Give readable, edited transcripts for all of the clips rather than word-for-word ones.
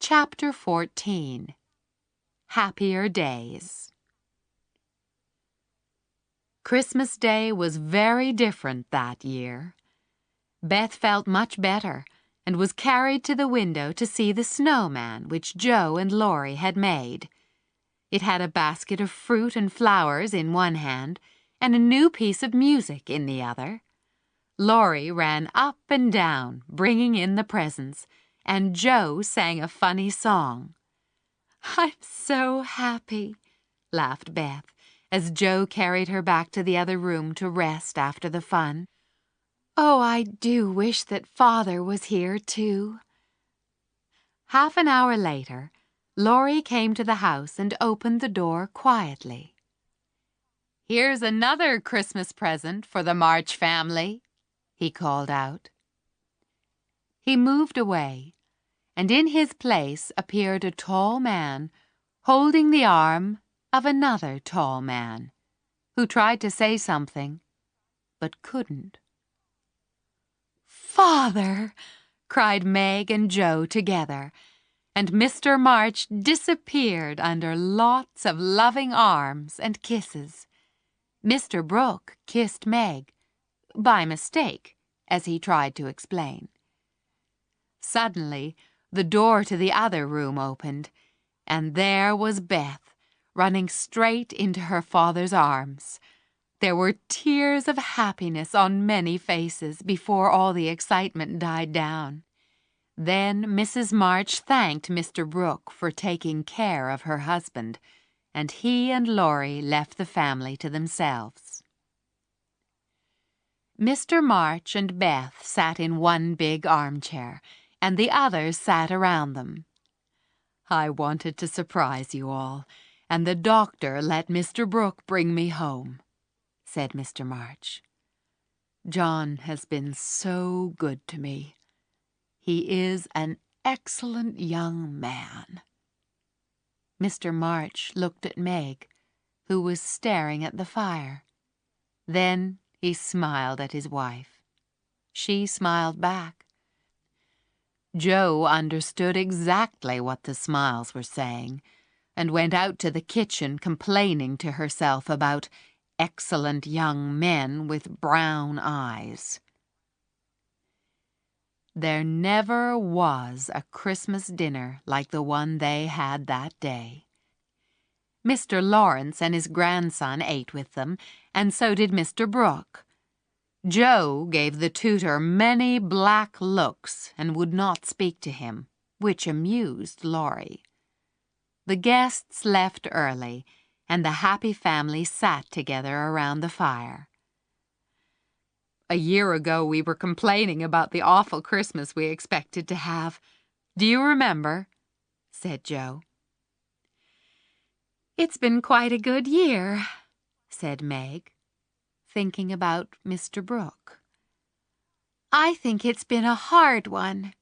Chapter 14. Happier Days. Christmas Day was very different that year. Beth felt much better and was carried to the window to see the snowman which Joe and Laurie had made. It had a basket of fruit and flowers in one hand and a new piece of music in the other. Laurie ran up and down, bringing in the presents, and Joe sang a funny song. "I'm so happy," laughed Beth, as Joe carried her back to the other room to rest after the fun. "Oh, I do wish that Father was here, too." Half an hour later, Laurie came to the house and opened the door quietly. "Here's another Christmas present for the March family," he called out. He moved away, and in his place appeared a tall man holding the arm of another tall man, who tried to say something, but couldn't. "Father!" cried Meg and Joe together, and Mr. March disappeared under lots of loving arms and kisses. Mr. Brooke kissed Meg, by mistake, as he tried to explain. Suddenly, the door to the other room opened, and there was Beth, running straight into her father's arms. There were tears of happiness on many faces before all the excitement died down. Then Mrs. March thanked Mr. Brooke for taking care of her husband, and he and Laurie left the family to themselves. Mr. March and Beth sat in one big armchair, and the others sat around them. "I wanted to surprise you all, and the doctor let Mr. Brooke bring me home," said Mr. March. "John has been so good to me. He is an excellent young man." Mr. March looked at Meg, who was staring at the fire. Then he smiled at his wife. She smiled back. Joe understood exactly what the smiles were saying, and went out to the kitchen complaining to herself about excellent young men with brown eyes. There never was a Christmas dinner like the one they had that day. Mr. Lawrence and his grandson ate with them, and so did Mr. Brooke. Joe gave the tutor many black looks and would not speak to him, which amused Laurie. The guests left early, and the happy family sat together around the fire. "A year ago we were complaining about the awful Christmas we expected to have. Do you remember?" said Joe. "It's been quite a good year," said Meg, thinking about Mr. Brooke. "I think it's been a hard one,"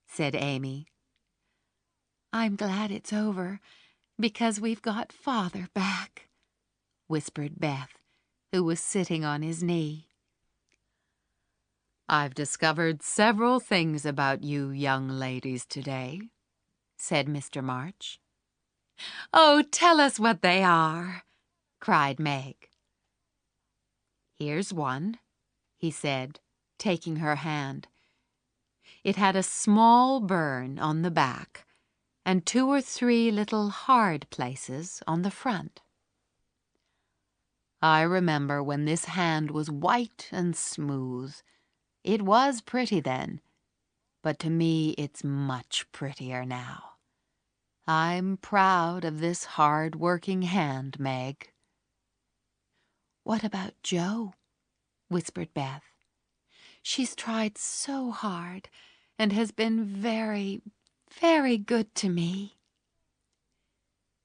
said Amy. "I'm glad it's over, because we've got Father back," whispered Beth, who was sitting on his knee. "I've discovered several things about you young ladies today," said Mr. March. "Oh, tell us what they are," cried Meg. "Here's one," he said, taking her hand. It had a small burn on the back, and 2 or 3 little hard places on the front. "I remember when this hand was white and smooth. It was pretty then, but to me it's much prettier now. I'm proud of this hard-working hand, Meg." "What about Joe?" whispered Beth. "She's tried so hard and has been very, very good to me."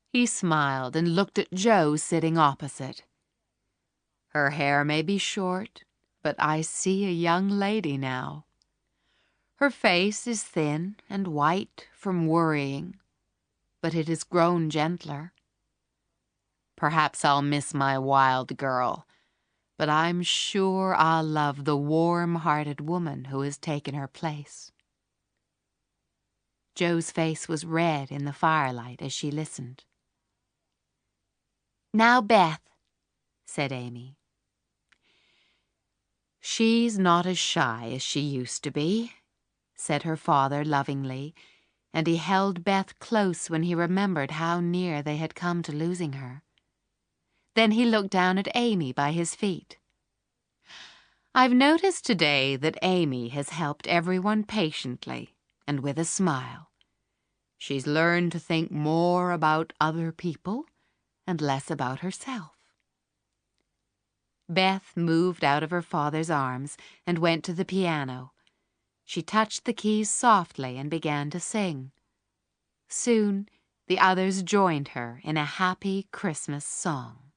He smiled and looked at Joe sitting opposite. "Her hair may be short, but I see a young lady now. Her face is thin and white from worrying, but it has grown gentler. Perhaps I'll miss my wild girl, but I'm sure I'll love the warm-hearted woman who has taken her place." Jo's face was red in the firelight as she listened. "Now, Beth," said Amy. "She's not as shy as she used to be," said her father lovingly, and he held Beth close when he remembered how near they had come to losing her. Then he looked down at Amy by his feet. "I've noticed today that Amy has helped everyone patiently and with a smile. She's learned to think more about other people and less about herself." Beth moved out of her father's arms and went to the piano. She touched the keys softly and began to sing. Soon, the others joined her in a happy Christmas song.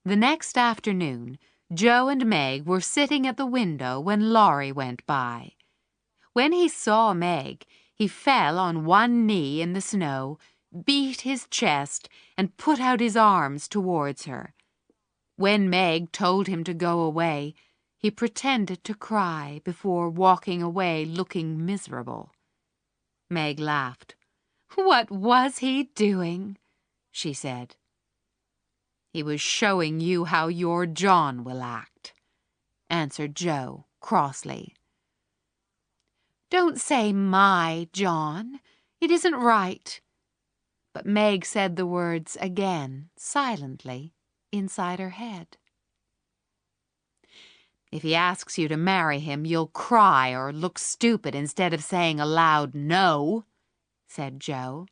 The next afternoon, Jo and Meg were sitting at the window when Laurie went by. When he saw Meg, he fell on one knee in the snow, beat his chest, and put out his arms towards her. When Meg told him to go away, he pretended to cry before walking away looking miserable. Meg laughed. "What was he doing?" she said. "He was showing you how your John will act," answered Jo crossly. "Don't say my John. It isn't right." But Meg said the words again, silently, inside her head. "If he asks you to marry him, you'll cry or look stupid instead of saying aloud no," said Jo.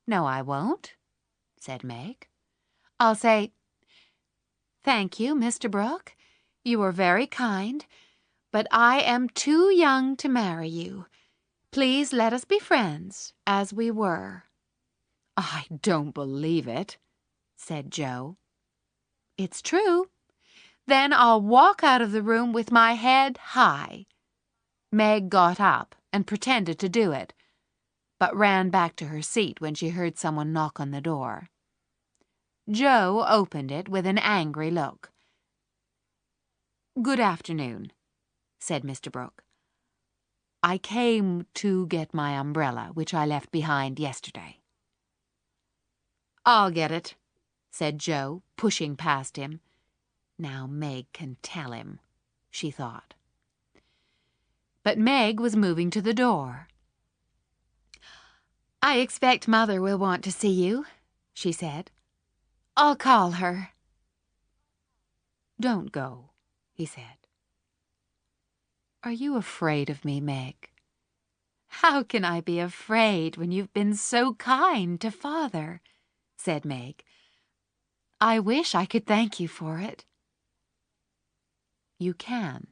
"No, I won't," said Meg. "I'll say, 'Thank you, Mr. Brooke. You are very kind, but I am too young to marry you. Please let us be friends, as we were.'" "I don't believe it," said Jo. "It's true. Then I'll walk out of the room with my head high." Meg got up and pretended to do it, but ran back to her seat when she heard someone knock on the door. Jo opened it with an angry look. "Good afternoon," said Mr. Brooke. "I came to get my umbrella, which I left behind yesterday." "I'll get it," said Jo, pushing past him. Now Meg can tell him, she thought. But Meg was moving to the door. "I expect Mother will want to see you," she said. "I'll call her." "Don't go," he said. "Are you afraid of me, Meg?" "How can I be afraid when you've been so kind to Father?" said Meg. "I wish I could thank you for it." "You can,"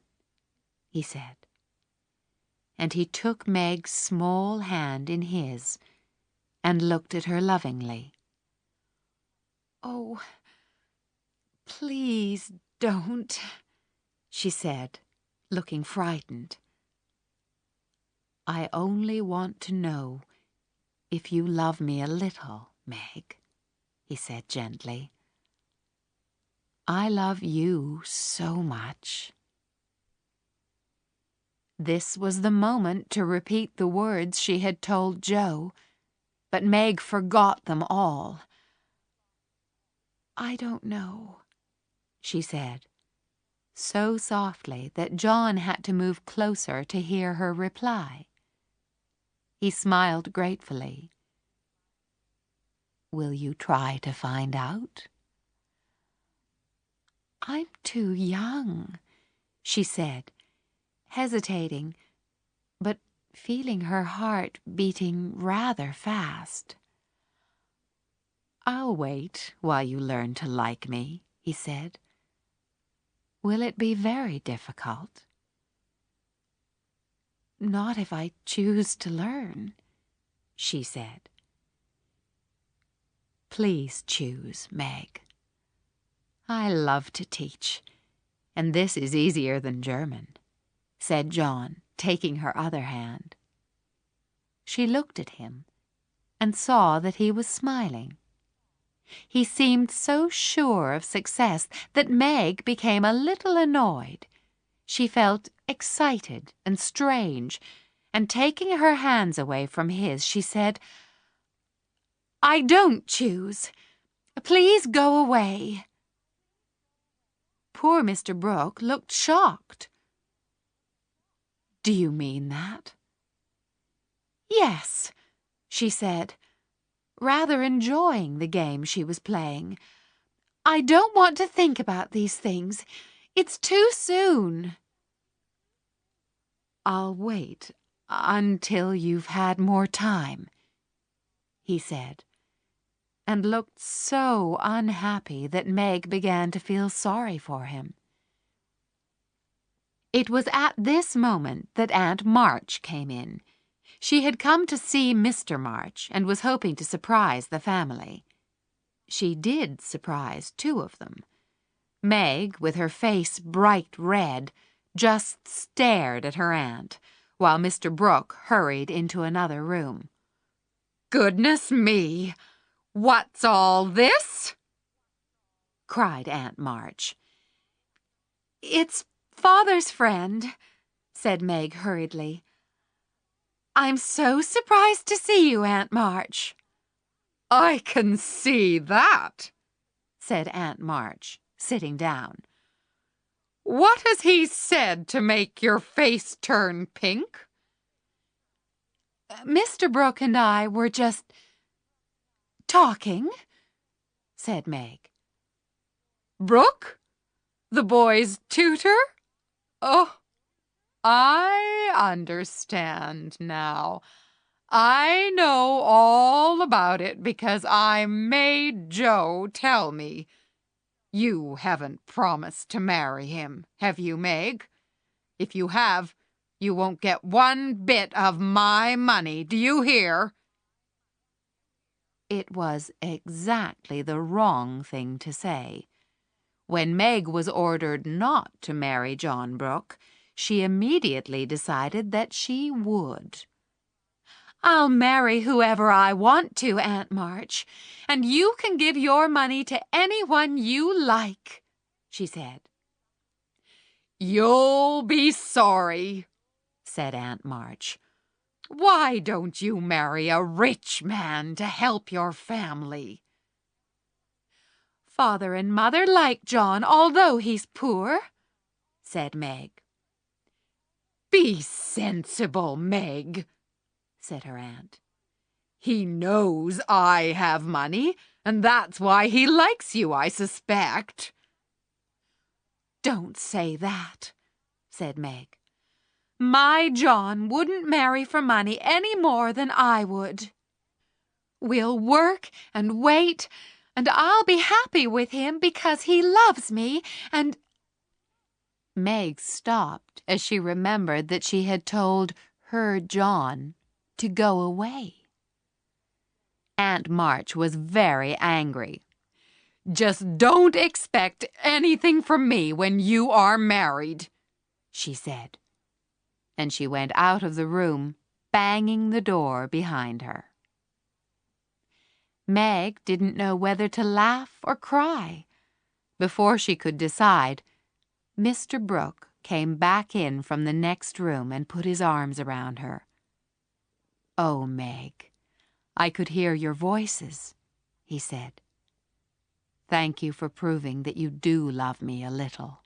he said. And he took Meg's small hand in his and looked at her lovingly. "Oh, please don't," she said, looking frightened. "I only want to know if you love me a little, Meg," he said gently. "I love you so much." This was the moment to repeat the words she had told Jo, but Meg forgot them all. "I don't know," she said, so softly that John had to move closer to hear her reply. He smiled gratefully. "Will you try to find out?" "I'm too young," she said, hesitating, but feeling her heart beating rather fast. "I'll wait while you learn to like me," he said. "Will it be very difficult?" "Not if I choose to learn," she said. "Please choose, Meg. I love to teach, and this is easier than German," said John, taking her other hand. She looked at him and saw that he was smiling. He seemed so sure of success that Meg became a little annoyed. She felt excited and strange, and taking her hands away from his, she said, "I don't choose. Please go away." Poor Mr. Brooke looked shocked. "Do you mean that?" "Yes," she said, rather enjoying the game she was playing. "I don't want to think about these things. It's too soon." "I'll wait until you've had more time," he said, and looked so unhappy that Meg began to feel sorry for him. It was at this moment that Aunt March came in. She had come to see Mr. March and was hoping to surprise the family. She did surprise two of them. Meg, with her face bright red, just stared at her aunt, while Mr. Brooke hurried into another room. "Goodness me! What's all this?" cried Aunt March. "It's Father's friend," said Meg hurriedly. "I'm so surprised to see you, Aunt March." "I can see that," said Aunt March, sitting down. "What has he said to make your face turn pink?" "Mr. Brooke and I were just talking," said Meg. "Brooke? The boy's tutor? Oh, I understand now. I know all about it because I made Joe tell me. You haven't promised to marry him, have you, Meg? If you have, you won't get one bit of my money, do you hear?" It was exactly the wrong thing to say. When Meg was ordered not to marry John Brooke, she immediately decided that she would. "I'll marry whoever I want to, Aunt March, and you can give your money to anyone you like," she said. "You'll be sorry," said Aunt March. "Why don't you marry a rich man to help your family?" "Father and Mother like John, although he's poor," said Meg. "Be sensible, Meg," said her aunt. "He knows I have money, and that's why he likes you, I suspect." "Don't say that," said Meg. "My John wouldn't marry for money any more than I would. We'll work and wait, and I'll be happy with him because he loves me, and—" Meg stopped as she remembered that she had told her John to go away. Aunt March was very angry. "Just don't expect anything from me when you are married," she said, and she went out of the room, banging the door behind her. Meg didn't know whether to laugh or cry. Before she could decide, Mr. Brooke came back in from the next room and put his arms around her. "Oh, Meg, I could hear your voices," he said. "Thank you for proving that you do love me a little."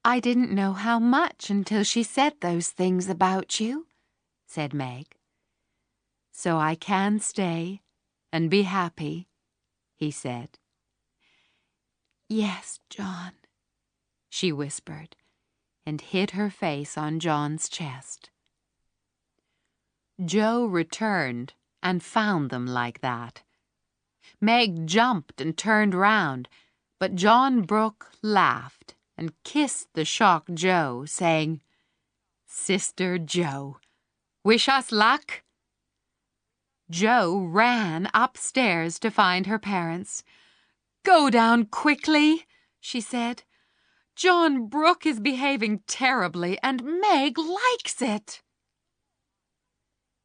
"I didn't know how much until she said those things about you," said Meg. "So I can stay and be happy," he said. "Yes, John," she whispered, and hid her face on John's chest. Joe returned and found them like that. Meg jumped and turned round, but John Brooke laughed and kissed the shocked Joe, saying, "Sister Joe, wish us luck." Joe ran upstairs to find her parents. "Go down quickly," she said. "John Brooke is behaving terribly, and Meg likes it."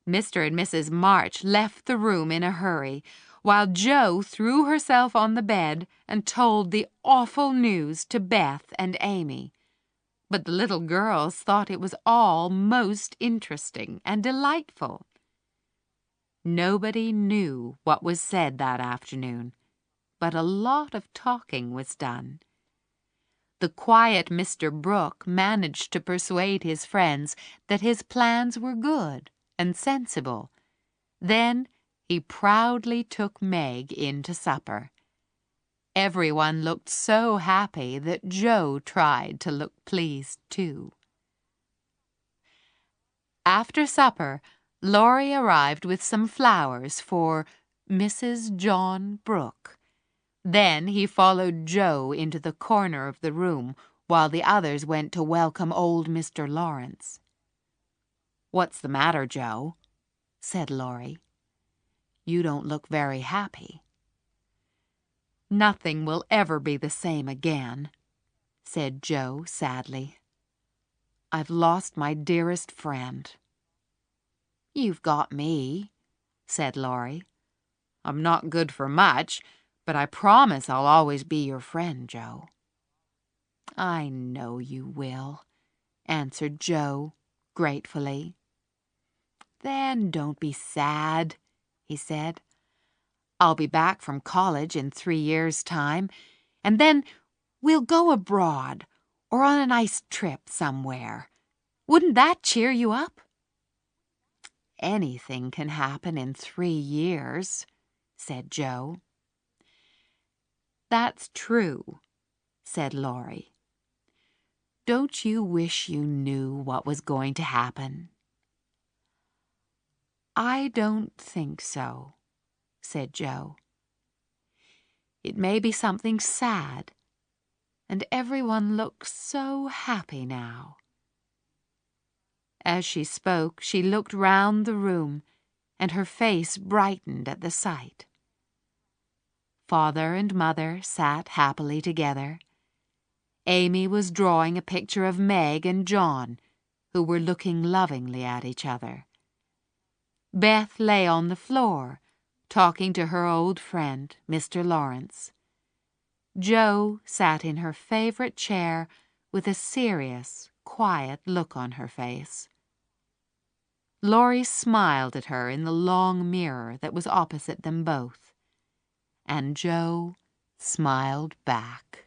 Mr. and Mrs. March left the room in a hurry, while Joe threw herself on the bed and told the awful news to Beth and Amy. but the little girls thought it was all most interesting and delightful. Nobody knew what was said that afternoon, but a lot of talking was done. The quiet Mr. Brooke managed to persuade his friends that his plans were good and sensible. Then he proudly took Meg in to supper. Everyone looked so happy that Joe tried to look pleased too. After supper, Laurie arrived with some flowers for Mrs. John Brooke. Then he followed Joe into the corner of the room while the others went to welcome old Mr. Lawrence. "What's the matter, Joe?" said Laurie. "You don't look very happy." "Nothing will ever be the same again," said Joe sadly. "I've lost my dearest friend." "You've got me," said Laurie. "I'm not good for much, but I promise I'll always be your friend, Joe." "I know you will," answered Joe gratefully. "Then don't be sad," he said. "I'll be back from college in 3 years' time, and then we'll go abroad or on a nice trip somewhere. Wouldn't that cheer you up?" "Anything can happen in 3 years," said Joe. "That's true," said Laurie. "Don't you wish you knew what was going to happen?" "I don't think so," said Joe. "It may be something sad, and everyone looks so happy now." As she spoke, she looked round the room, and her face brightened at the sight. Father and Mother sat happily together. Amy was drawing a picture of Meg and John, who were looking lovingly at each other. Beth lay on the floor, talking to her old friend, Mr. Lawrence. Jo sat in her favorite chair with a serious, quiet look on her face. Laurie smiled at her in the long mirror that was opposite them both, and Jo smiled back.